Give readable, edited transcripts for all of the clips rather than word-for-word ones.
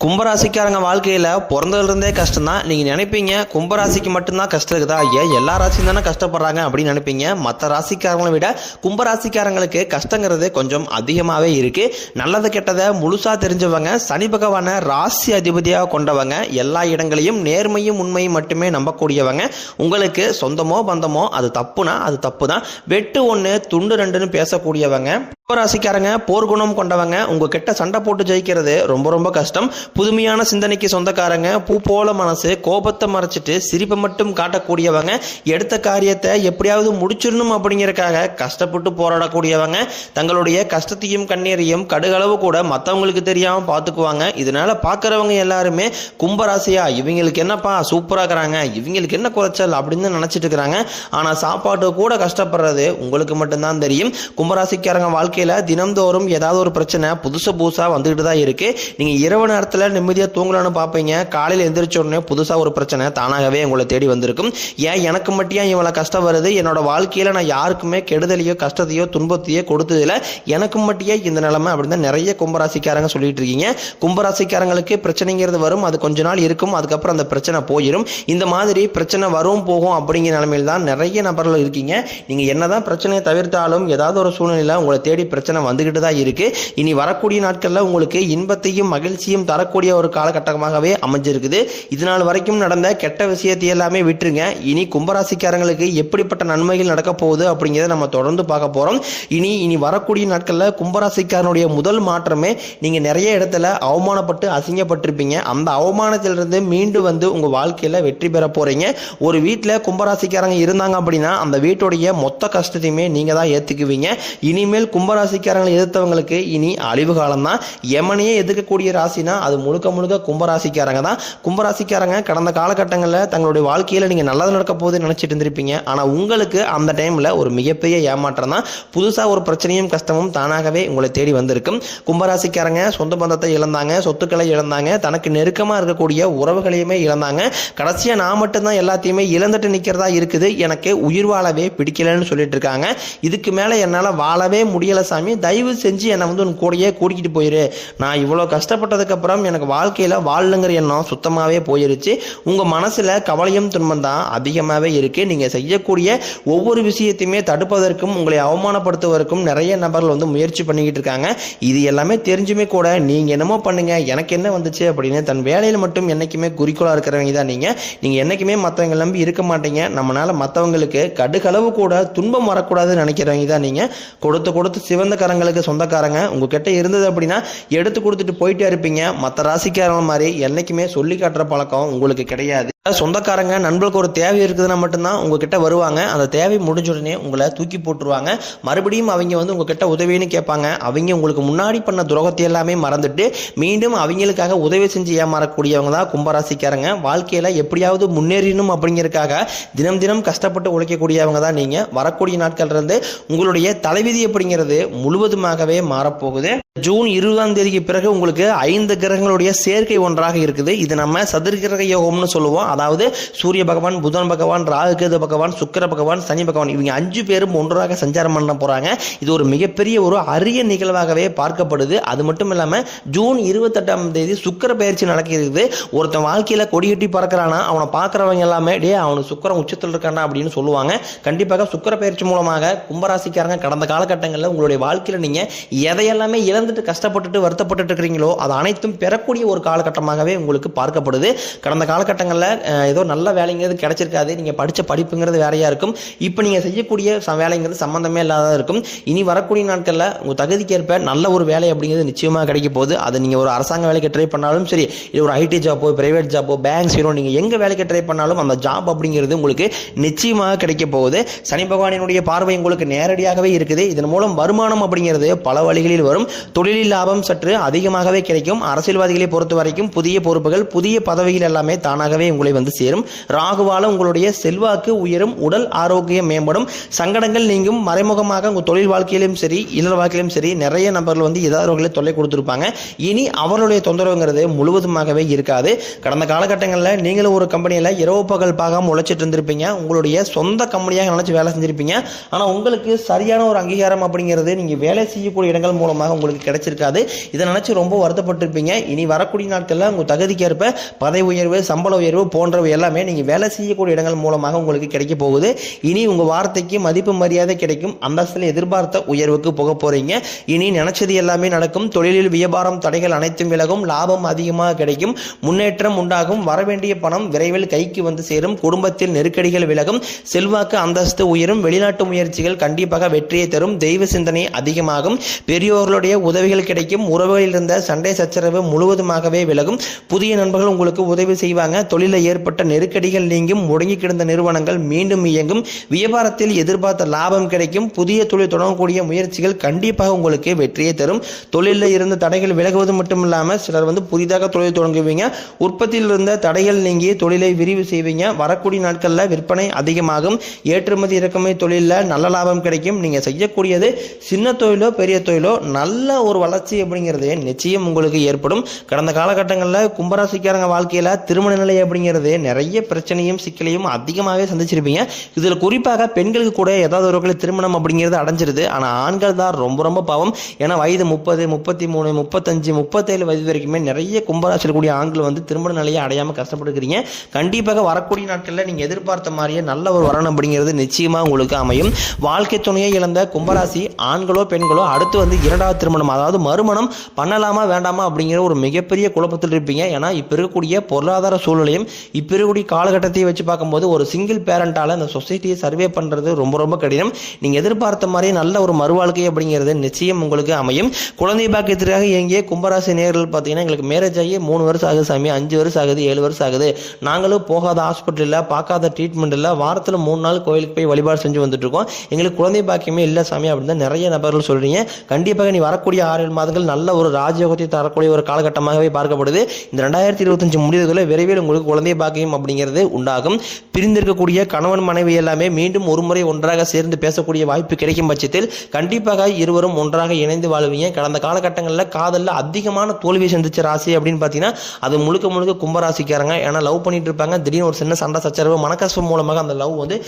கும்பராசிக்காரங்க வாழ்க்கையில் பிறந்ததுலேருந்தே கஷ்டம் தான். நீங்கள் நினைப்பீங்க கும்பராசிக்கு மட்டும்தான் கஷ்டம் இருக்குதா, ஏன் எல்லா ராசியும் தானே கஷ்டப்படுறாங்க அப்படின்னு நினைப்பீங்க. மற்ற ராசிக்காரங்களை விட கும்பராசிக்காரங்களுக்கு கஷ்டங்கிறது கொஞ்சம் அதிகமாகவே இருக்குது. நல்லது கெட்டதை முழுசாக தெரிஞ்சவங்க, சனி பகவானை ராசி அதிபதியாக கொண்டவங்க, எல்லா இடங்களையும் நேர்மையும் உண்மையும் மட்டுமே நம்பக்கூடியவங்க. உங்களுக்கு சொந்தமோ பந்தமோ அது தப்புனா அது தப்பு தான், வெட்டு ஒன்று துண்டு ரெண்டுன்னு பேசக்கூடியவங்க. கும்பராசிக்காரங்க போர்க்குணம் கொண்டவங்க. உங்ககிட்ட சண்டை போட்டு ஜெயிக்கிறது ரொம்ப ரொம்ப கஷ்டம். புதுமையான சிந்தனைக்கு சொந்தக்காரங்க, பூ போல மனசு, கோபத்தை மறைச்சிட்டு சிரிப்பை மட்டும் காட்டக்கூடியவங்க, எடுத்த காரியத்தை எப்படியாவது முடிச்சிடணும் அப்படிங்கிறதுக்காக கஷ்டப்பட்டு போராடக்கூடியவங்க. தங்களுடைய கஷ்டத்தையும் கண்ணீரையும் கடுகளவு கூட மற்றவங்களுக்கு தெரியாமல் பார்த்துக்குவாங்க. இதனால பார்க்குறவங்க எல்லாருமே கும்பராசியா இவங்களுக்கு என்னப்பா சூப்பராக இருக்கிறாங்க, இவங்களுக்கு என்ன குறைச்சல் அப்படின்னு நினச்சிட்டு இருக்கிறாங்க. ஆனால் சாப்பாட்டு கூட கஷ்டப்படுறது உங்களுக்கு மட்டும்தான் தெரியும். கும்பராசிக்காரங்க வாழ்க்கையில் தினம்தோறும் ஏதாவது ஒரு பிரச்சனை புதுசாக வந்துகிட்டு தான் இருக்கு. நீங்கள் இரவு நேரத்தில் நிம்மதியாக தூங்கலான்னு பார்ப்பீங்க, காலையில் எந்திரிச்ச உடனே புதுசாக ஒரு பிரச்சனை தானாகவே உங்களை தேடி வந்திருக்கும். ஏன் எனக்கு மட்டும் இவ்வளோ கஷ்டம் வருது, என்னோட வாழ்க்கையில் நான் யாருக்குமே கெடுதலையோ கஷ்டத்தையோ துன்பத்தையோ கொடுத்ததில்லை, எனக்கு மட்டும் இந்த நிலைமை அப்படின்னு தான் நிறைய கும்பராசிக்காரங்க சொல்லிட்டு இருக்கீங்க. கும்பராசிக்காரங்களுக்கு பிரச்சனைங்கிறது வரும், அது கொஞ்ச நாள் இருக்கும், அதுக்கப்புறம் அந்த பிரச்சனை போயிடும். இந்த மாதிரி பிரச்சனை வரும் போகும் அப்படிங்கிற நிலைமையில் தான் நிறைய நபர்கள் இருக்கீங்க. நீங்கள் என்னதான் பிரச்சனையை தவிர்த்தாலும் ஏதாவது ஒரு சூழ்நிலையில் உங்களை தேடி பிரச்சனை வந்துகிட்டு தான் இருக்கு. இனி வரக்கூடிய நாட்களில் உங்களுக்கு இன்பத்தையும் மகிழ்ச்சியும் தரக்கூடிய ஒரு காலகட்டமாகவே அமைஞ்சிருக்குது. இதனால் வரைக்கும் நடந்த கெட்ட விஷயத்தை எல்லாமே விட்டுருங்க. இனி கும்பராசிக்காரங்களுக்கு எப்படிப்பட்ட நன்மைகள் நடக்க போகுது அப்படிங்கிறத நம்ம தொடர்ந்து பார்க்க போறோம். இனி வரக்கூடிய நாட்களில் கும்பராசிக்காரனுடைய முதல் மாற்றமே, நீங்க நிறைய இடத்துல அவமானப்பட்டு அசிங்கப்பட்டிருப்பீங்க. அந்த அவமானத்திலிருந்து மீண்டு வந்து உங்க வாழ்க்கையில வெற்றி பெற போறீங்க. ஒரு வீட்டில் கும்பராசிக்காரங்க இருந்தாங்க அப்படின்னா அந்த வீட்டுடைய மொத்த கஷ்டத்தையுமே நீங்க தான் ஏத்துக்குவீங்க. இனிமேல் கும்பராசிக்காரங்களை எதிர்த்தவங்களுக்கு இனி அழிவு காலம் தான். யமனையே எதிர்க்கக்கூடிய ராசினா அது முழுக்க முழுக்க கும்பராசிக்காரங்க தான். கும்பராசிக்காரங்க கடந்த காலகட்டங்களில் தங்களுடைய வாழ்க்கையில் நீங்கள் நல்லது நடக்க போகுது நினச்சிட்டு இருந்திருப்பீங்க. ஆனால் உங்களுக்கு அந்த டைமில் ஒரு மிகப்பெரிய ஏமாற்றம் தான். புதுசாக ஒரு பிரச்சனையும் கஷ்டமும் தானாகவே உங்களை தேடி வந்திருக்கும். கும்பராசிக்காரங்க சொந்த பந்தத்தை இழந்தாங்க, சொத்துக்களை இழந்தாங்க, தனக்கு நெருக்கமாக இருக்கக்கூடிய உறவுகளையுமே இழந்தாங்க. கடைசியாக நான் மட்டும்தான் எல்லாத்தையுமே இழந்துட்டு நிற்கிறதா இருக்குது, எனக்கு உயிர் வாழவே பிடிக்கலன்னு சொல்லிட்டு இருக்காங்க. இதுக்கு மேலே என்னால் வாழவே முடியலை சாமி, தயவு செஞ்சு என்னை வந்து உன் கூடயே கூட்டிகிட்டு போயிரு, நான் இவ்வளோ கஷ்டப்பட்டதுக்கு அப்புறம் எனக்கு வாழ்க்கையில் வாழணுங்கிற எண்ணம் சுத்தமாகவே போயிருச்சு. உங்கள் மனசில் கவலையும் துன்பம் தான் அதிகமாகவே இருக்குது. நீங்கள் செய்யக்கூடிய ஒவ்வொரு விஷயத்தையுமே தடுப்பதற்கும் உங்களை அவமானப்படுத்துவதற்கும் நிறைய நபர்கள் வந்து முயற்சி பண்ணிக்கிட்டு இருக்காங்க. இது எல்லாமே தெரிஞ்சுமே கூட நீங்கள் என்னமோ பண்ணுங்க, எனக்கு என்ன வந்துச்சு அப்படின்னு தன் வேலையில் மட்டும் என்றைக்குமே குறிக்கோளாக இருக்கிறவங்க தான் நீங்கள் என்றைக்குமே மற்றவங்க நம்பி இருக்க மாட்டீங்க. நம்மளால் மற்றவங்களுக்கு கடுகளவு கூட துன்பம் வரக்கூடாதுன்னு நினைக்கிறவங்க தான் நீங்கள். கொடுத்து சிவந்த கரங்களுக்கு சொந்தக்காரங்க. உங்ககிட்ட இருந்தது அப்படின்னா எடுத்து கொடுத்துட்டு போயிட்டே இருப்பீங்க. மற்ற ராசிக்காரங்க மாதிரி என்னைக்குமே சொல்லி காட்டுற பழக்கம் உங்களுக்கு கிடையாது. சொந்தக்காரங்க நண்பர்களுக்கு ஒரு தேவை இருக்குதுன்னா மட்டும்தான் உங்ககிட்ட வருவாங்க. அந்த தேவை முடிஞ்ச உடனே உங்களை தூக்கி போட்டுருவாங்க. மறுபடியும் அவங்க வந்து உங்ககிட்ட உதவின்னு கேட்பாங்க. அவங்க உங்களுக்கு முன்னாடி பண்ண துரோகத்தை எல்லாமே மறந்துட்டு மீண்டும் அவங்களுக்காக உதவி செஞ்சு ஏமாறக்கூடியவங்க தான் கும்பராசிக்காரங்க. வாழ்க்கையில் எப்படியாவது முன்னேறணும் அப்படிங்கிறதுக்காக தினம் தினம் கஷ்டப்பட்டு உழைக்கக்கூடியவங்க தான் நீங்கள். வரக்கூடிய நாட்கள் இருந்து உங்களுடைய தலைவிதி அப்படிங்கிறது முழுவதுமாகவே மாறப்போகுது. ஜூன் 20ஆம் தேதிக்கு பிறகு உங்களுக்கு 5 கிரகங்களுடைய சேர்க்கை ஒன்றாக இருக்குது. இது நம்ம சதுர்கிரக யோகம்னு சொல்லுவோம். அதாவது சூரிய பகவான், புதன் பகவான், ராகு கேது பகவான், சுக்கிர பகவான், சனி பகவான், இவங்க 5 பேரும் ஒன்றாக சஞ்சாரம் பண்ண போறாங்க. இது ஒரு மிகப்பெரிய ஒரு அரிய நிகழ்வாகவே பார்க்கப்படுது. அது மட்டும் இல்லாமல் ஜூன் 28ஆம் தேதி சுக்கிர பயிற்சி நடக்கிறது. ஒருத்தன் வாழ்க்கையில் கொடியட்டி பறக்கிறானா அவனை பார்க்குறவங்க எல்லாமே அவனுக்கு சுக்கிரம் உச்சத்தில் இருக்கானா அப்படின்னு சொல்லுவாங்க. கண்டிப்பாக சுக்கிர பயிற்சி மூலமாக கும்பராசிக்காரங்க கடந்த காலகட்டங்களில் உங்களுடைய வாழ்க்கையில் நீங்கள் எதையெல்லாமே இழந்துட்டு கஷ்டப்பட்டுட்டு வருத்தப்பட்டு இருக்கிறீங்களோ அது அனைத்தும் பெறக்கூடிய ஒரு காலகட்டமாகவே உங்களுக்கு பார்க்கப்படுது. கடந்த காலகட்டங்களில் ஏதோ நல்ல வேலைங்கிறது கிடைச்சிருக்காது, நீங்கள் படித்த படிப்புங்கிறது வேறையாக இருக்கும். இப்போ நீங்கள் செய்யக்கூடிய வேலைங்கிறது சம்மந்தமே இல்லாத இருக்கும். இனி வரக்கூடிய நாட்களில் உங்கள் தகுதிக்கேற்ப நல்ல ஒரு வேலை அப்படிங்கிறது நிச்சயமாக கிடைக்க போகுது. அது நீங்கள் ஒரு அரசாங்க வேலைக்கு ட்ரை பண்ணாலும் சரி, இல்லை ஒரு ஐடி ஜாப்போ, பிரைவேட் ஜாப்போ, பேங்க்ஸ், நீங்கள் எங்கே வேலைக்கு ட்ரை பண்ணாலும் அந்த ஜாப் அப்படிங்கிறது உங்களுக்கு நிச்சயமாக கிடைக்க போகுது. சனி பகவானினுடைய பார்வை உங்களுக்கு நேரடியாகவே இருக்குது. இதன் மூலம் வருமானம் அப்படிங்கிறது பல வழிகளில் வரும். தொழிலில் லாபம் சற்று அதிகமாகவே கிடைக்கும். அரசியல்வாதிகளை பொறுத்த வரைக்கும் புதிய பொறுப்புகள், புதிய பதவிகள் எல்லாமே தானாகவே உங்களை வந்து சேரும். ராகுவால உங்களுடைய செல்வாக்கு உயரும், உடல் ஆரோக்கியம் மேம்படும், சங்கடங்கள் நீங்கும். மறைமுகமாக உங்கள் தொழில் வாழ்க்கையிலும் சரி, இல்லற வாழ்க்கையிலும் சரி நிறைய நபர்கள் வந்து ஏதாவது தொல்லை கொடுத்துருப்பாங்க. இனி அவர்களுடைய தொந்தரவுங்கிறது முழுவதுமாகவே இருக்காது. கடந்த காலகட்டங்களில் நீங்களும் ஒரு கம்பெனியில் இரவு பகல் பார்க்காம உழைச்சிட்டு இருந்திருப்பீங்க. உங்களுடைய சொந்த கம்பெனியாக நினைச்சு வேலை செஞ்சிருப்பீங்க. ஆனால் உங்களுக்கு சரியான ஒரு அங்கீகாரம் அப்படிங்கிறது நீங்கள் வேலை செய்யக்கூடிய இடங்கள் மூலமாக உங்களுக்கு உங்களுக்கு கிடைச்சிருக்காது. இதை நினைச்சு ரொம்ப வருத்தப்பட்டிருப்பீங்க. இனி வரக்கூடிய நாட்கள்ல உங்க தகுதிக்கேற்ப பதவி உயர்வு, சம்பள உயர்வு போன்றவை எல்லாமே நீங்க வேலை செய்யக்கூடிய இடங்கள் மூலமாக உங்களுக்கு கிடைக்க போகுது. இனி உங்க வார்த்தைக்கு மதிப்பு மரியாதை கிடைக்கும். அந்தஸ்தில் எதிர்பார்த்த உயர்வுக்கு போக போறீங்க. இனி நினைச்சது எல்லாமே நடக்கும். தொழிலில் வியாபாரம் தடைகள் அனைத்தும் விலகும். லாபம் அதிகமாக கிடைக்கும். முன்னேற்றம் உண்டாகும். வரவேண்டிய பணம் விரைவில் கைக்கு வந்து சேரும். குடும்பத்தில் நெருக்கடிகள் விலகும். செல்வாக்கு அந்தஸ்து உயரும். வெளிநாட்டு முயற்சிகள் கண்டிப்பாக வெற்றியை தரும். தெய்வ சிந்தனை அதிகமாகும். பெரியோர்களுடைய உதவிகள் கிடைக்கும். உறவுகளில் இருந்த சண்டை சச்சரவு முழுவதுமாகவே விலகும். புதிய நண்பர்கள் உங்களுக்கு உதவி செய்வாங்க. தொழிலில் ஏற்பட்ட நெருக்கடிகள் நீங்கும். முடங்கி கிடந்த நிறுவனங்கள் மீண்டும் இயங்கும். வியாபாரத்தில் எதிர்பார்த்த லாபம் கிடைக்கும். புதிய தொழில் தொடங்கக்கூடிய முயற்சிகள் கண்டிப்பாக உங்களுக்கு வெற்றியை தரும். தொழிலில் இருந்த தடைகள் விலகுவது மட்டும் இல்லாமல் சிலர் புதிதாக தொழில் தொடங்குவீங்க. உற்பத்தியில் இருந்த தடைகள் நீங்கி தொழிலை விரிவு செய்வீங்க. வரக்கூடிய நாட்களில் விற்பனை அதிகமாகும். ஏற்றுமதி இறக்குமதி தொழிலில் நல்ல லாபம் கிடைக்கும். நீங்க செய்யக்கூடியது சின்ன தொழிலோ பெரிய தொழிலோ நல்ல ஒரு வளர்ச்சி அப்படிங்கிறது நிச்சயம் உங்களுக்கு ஏற்படும். கடந்த காலகட்டங்களில் கும்பராசிக்காரங்க வாழ்க்கையில திருமண நிலை அப்படிங்கிறது நிறைய பிரச்சனையும் சிக்கலையும் அதிகமாகவே சந்திச்சிருப்பீங்க. இதுல குறிப்பாக பெண்களுக்கு கூட ஏதாவது ஒரு திருமணம் அப்படிங்கிறது அடைஞ்சிருது. ஆனா ஆண்கள் தான் ரொம்ப ரொம்ப பாவம். ஏன்னா வயது 30, 33, 35, 37 வயது வரைக்குமே நிறைய கும்பராசியில் கூடிய ஆண்கள் திருமண நிலையை அடையாம கஷ்டப்படுகிறீங்க. கண்டிப்பாக வரக்கூடிய நாட்களில் நீங்க எதிர்பார்த்த மாதிரியே நல்ல ஒரு வரன் அப்படிங்கிறது நிச்சயமா உங்களுக்கு அமையும். வாழ்க்கை துணையை இழந்த கும்பராசி ஆண்களோ பெண்களோ அடுத்து இரண்டாவது திருமணம், அதாவது மறுமணம் பண்ணலாமா வேண்டாமா அப்படிங்கிற ஒரு மிகப்பெரிய குழப்பத்தில் இருப்பீங்க. ஏன்னா இப்ப இருக்கக்கூடிய பொருளாதார சூழ்நிலையும் இப்ப இருக்கக்கூடிய காலகட்டத்தை வச்சு பார்க்கும்போது ஒரு சிங்கிள் பேரண்டால அந்த சொசைட்டியை சர்வே பண்றது ரொம்ப ரொம்ப கடினம். நீங்க எதிர்பார்த்த மாதிரி நல்ல ஒரு மறுவாழ்க்கை அப்படிங்கிறது நிச்சயம் உங்களுக்கு அமையும். குழந்தை பாக்கியத்திற்காக இயங்கிய கும்பராசி நேயர்கள் பார்த்தீங்கன்னா எங்களுக்கு மேரேஜ் ஆகி 3 வருஷம் ஆகுது சாமி, 5 வருஷம் ஆகுது, 7 வருஷம் ஆகுது, நாங்களும் போகாத ஹாஸ்பிட்டலில் பார்க்காத ட்ரீட்மெண்ட் இல்லை, வாரத்தில் 3 நாள் கோயிலுக்கு போய் வழிபாடு செஞ்சு வந்துட்டு இருக்கோம், எங்களுக்கு குழந்தை பாக்கியமே இல்லை சாமி அப்படின்னு நிறைய நபர்கள் சொல்றீங்க. கண்டிப்பாக நீ வரக்கூடிய 6-7 மாதங்கள் நல்ல ஒரு ராஜயோகத்தை தரக்கூடிய ஒரு காலகட்டமாகவே பார்க்கப்படுது. இந்த 2025 முடிவுகளை விரைவில் உங்களுக்கு குழந்தை பாக்கியம் அப்படிங்கிறது உண்டாகும். பிரிந்திருக்கக்கூடிய கணவன் மனைவி எல்லாமே மீண்டும் ஒரு முறை ஒன்றாக சேர்ந்து பேசக்கூடிய வாய்ப்பு கிடைக்கும் பட்சத்தில் கண்டிப்பாக இருவரும் ஒன்றாக இணைந்து வாழ்வீங்க. கடந்த காலகட்டங்களில் காதலில் அதிகமான தோல்வி சந்திச்ச ராசி அப்படின்னு பார்த்தீங்கன்னா அது முழுக்க முழுக்க கும்பராசிக்காரங்க. ஏன்னா லவ் பண்ணிட்டு இருப்பாங்க, திடீர்னு ஒரு சின்ன சண்டை சச்சரவு மனக்கஷ்டம் மூலமாக அந்த லவ்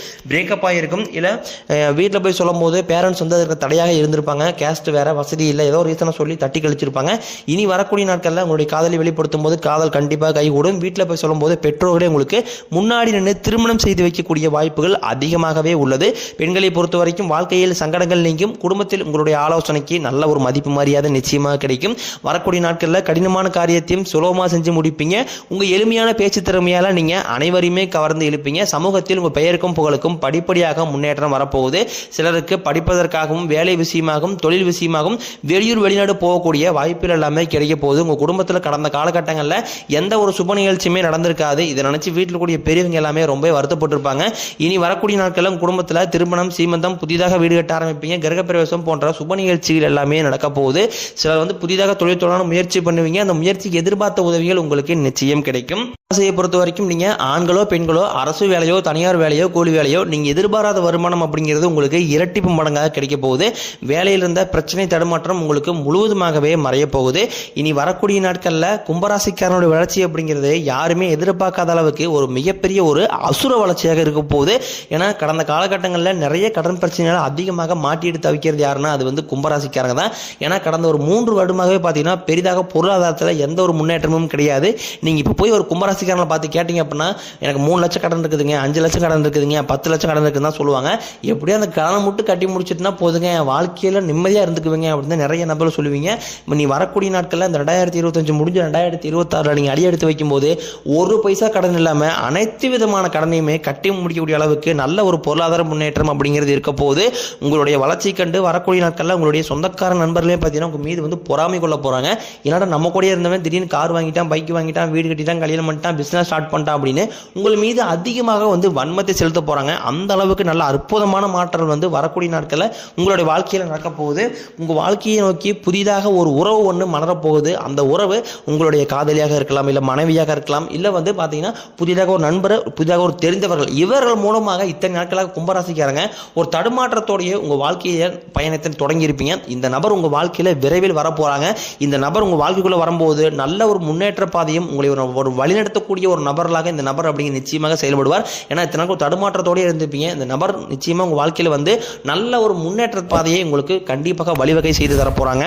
பிரேக்கப் ஆகிருக்கும். இல்லை வீட்டில் போய் சொல்லும் போது பேரண்ட்ஸ் அதுக்கு தடையாக இருந்திருப்பாங்க. கேஸ்ட் வேற, வசதி இல்லை, ஏதோ ரீசனை சொல்லி தட்டி கழிச்சிருப்பாங்க. இனி வரக்கூடிய நாட்களில் உங்களுடைய காதலை வெளிப்படுத்தும் போது காதல் கண்டிப்பாக கைகூடும். வீட்டில் போய் சொல்லும் போது பெற்றோர்களே உங்களுக்கு முன்னாடி நின்று திருமணம் செய்து வைக்கக்கூடிய வாய்ப்புகள் அதிகமாகவே உள்ளது. பெண்களை பொறுத்த வரைக்கும் வாழ்க்கையில் சங்கடங்கள் நீங்கும். குடும்பத்தில் உங்களுடைய ஆலோசனைக்கு நல்ல ஒரு மதிப்பு மரியாதை நிச்சயமாக கிடைக்கும். வரக்கூடிய நாட்களில் கடினமான காரியத்தையும் சுலபமாக செஞ்சு முடிப்பீங்க. உங்க எளிமையான பேச்சு திறமையால நீங்க அனைவரையுமே கவர்ந்து இழுப்பீங்க. சமூகத்தில் உங்க பெயருக்கும் புகழுக்கும் படிப்படியாக முன்னேற்றம் வரப்போகுது. சிலருக்கு படிப்பதற்காகவும் வேலை விஷயமாகவும் தொழில் விஷயமாகவும் வெளியூர் வெளிநாடு போகக்கூடிய வாய்ப்புகள் எல்லாமே கிடைக்க போகுது. உங்க குடும்பத்தில் கடந்த காலகட்டங்களில் எந்த ஒரு சுப நிகழ்ச்சியுமே நடந்திருக்காது. இதை நினைச்சு வீட்டில் கூடிய பெரியவங்க எல்லாமே ரொம்ப வருத்தப்பட்டிருப்பாங்க. இனி வரக்கூடிய நாட்களில் குடும்பத்தில் திருமணம், சீமந்தம், புதிதாக வீடு கட்ட ஆரம்பிப்பீங்க. கிரகப்பிரவேசம் போன்ற சுப நிகழ்ச்சிகள் எல்லாமே நடக்க போகுது. சிலர் புதிதாக தொழில் தொடர முயற்சி பண்ணுவீங்க. அந்த முயற்சிக்கு எதிர்பார்த்த உதவிகள் உங்களுக்கு நிச்சயம் கிடைக்கும். ராசியை பொறுத்த வரைக்கும் நீங்க ஆண்களோ பெண்களோ அரசு வேலையோ தனியார் வேலையோ கூலி வேலையோ நீங்க எதிர்பாராத வருமானம் அப்படிங்கிறது உங்களுக்கு இரட்டிப்பு மடங்காக கிடைக்க போகுது. வேலையில் இருந்த பிரச்சனை தடுமாற்றம் உங்களுக்கு முழுவதுமாகவே மறைய போகுது. இனி வரக்கூடிய நாட்கள்ல கும்பராசிக்காரனுடைய வளர்ச்சி அப்படிங்கிறது யாருமே எதிர்பார்க்காத அளவுக்கு ஒரு மிகப்பெரிய ஒரு அசுர வளர்ச்சியாக இருக்க போகுது. ஏன்னா கடந்த காலகட்டங்களில் நிறைய கடன் பிரச்சனைகள் அதிகமாக மாட்டிட்டு தவிக்கிறது யாருன்னா அது கும்பராசிக்காரங்க தான். ஏன்னா கடந்த ஒரு 3 வருடமாகவே பார்த்தீங்கன்னா பெரிதாக பொருளாதாரத்தில் எந்த ஒரு முன்னேற்றமும் கிடையாது. நீங்க இப்போ போய் ஒரு கும்பராசிக்காரனை பார்த்து கேட்டீங்க அப்படின்னா எனக்கு 3 லட்சம் கடன் இருக்குதுங்க, 5 லட்சம் கடன் இருக்குதுங்க, 10 லட்சம் கடன் இருக்குதுன்னு தான் சொல்லுவாங்க. எப்படியும் அந்த கடனை மட்டும் கட்டி முடிச்சுட்டுனா போதுங்க, வாழ்க்கையில் நிம்மதியாக இருந்துக்குவீங்க அப்படின்னு நிறைய நபர்கள் சொல்லுவீங்க. நீ வரக்கூடிய நாட்களில் இந்த 2025 முடிஞ்ச 2026 நீங்கள் அடி எடுத்து வைக்கும்போது 1 பைசா கடன் இல்லாமல் அனைத்து விதமான கடனையுமே கட்டி முடிக்கக்கூடிய அளவுக்கு நல்ல ஒரு பொருளாதார முன்னேற்றம் அப்படிங்கிறது இருக்க போது. உங்களுடைய வளர்ச்சி கண்டு வரக்கூடிய நாட்களில் உங்களுடைய சொந்தக்கார நண்பர்களே பார்த்தீங்கன்னா உங்கள் மீது பொறாமை கொள்ள போகிறாங்க. ஏன்னா நம்ம கூட இருந்தவன் திடீர்னு கார் வாங்கிட்டான், பைக் வாங்கிட்டான், வீடு கட்டிட்டான், கல்யாணம் பண்ணிட்டான், பிஸ்னஸ் ஸ்டார்ட் பண்ணிட்டான் அப்படின்னு உங்கள் மீது அதிகமாக வன்மத்தை செலுத்த போகிறாங்க. அந்த அளவுக்கு நல்ல அற்புதமான மாற்றங்கள் வரக்கூடிய நாட்களில் உங்களுடைய வாழ்க்கையில் நடக்க போகுது. உங்கள் வாழ்க்கையை நோக்கி புதிதாக ஒரு உறவு ஒன்று மலரப்போகுது. அந்த உறவு உங்களுடைய காதலியாக இருக்கலாம், இல்லை மனைவியாக இருக்கலாம், இல்லை பார்த்தீங்கன்னா புதிதாக ஒரு நண்பர், புதிதாக ஒரு தெரிந்தவர்கள், இவர்கள் மூலமாக இத்தனை நாட்களாக கும்பராசிக்காரங்க ஒரு தடுமாற்றத்தோடைய உங்கள் வாழ்க்கையை பயணத்தை தொடங்கியிருப்பீங்க. இந்த நபர் உங்கள் வாழ்க்கையில் விரைவில் வரப்போகிறாங்க. இந்த நபர் உங்கள் வாழ்க்கைக்குள்ளே வரும்போது நல்ல ஒரு முன்னேற்ற பாதையும் உங்களை ஒரு வழிநடத்தக்கூடிய ஒரு நபர்களாக இந்த நபர் அப்படிங்கிற நிச்சயமாக செயல்படுவார். ஏன்னா இத்தனை நாட்கள் தடுமாற்றத்தோடு இருந்திருப்பீங்க. இந்த நபர் நிச்சயமாக உங்கள் வாழ்க்கையில் நல்ல ஒரு முன்னேற்ற பாதையை உங்களுக்கு கண்டிப்பாக வழிவகை செய்து தரப்போகிறாங்க.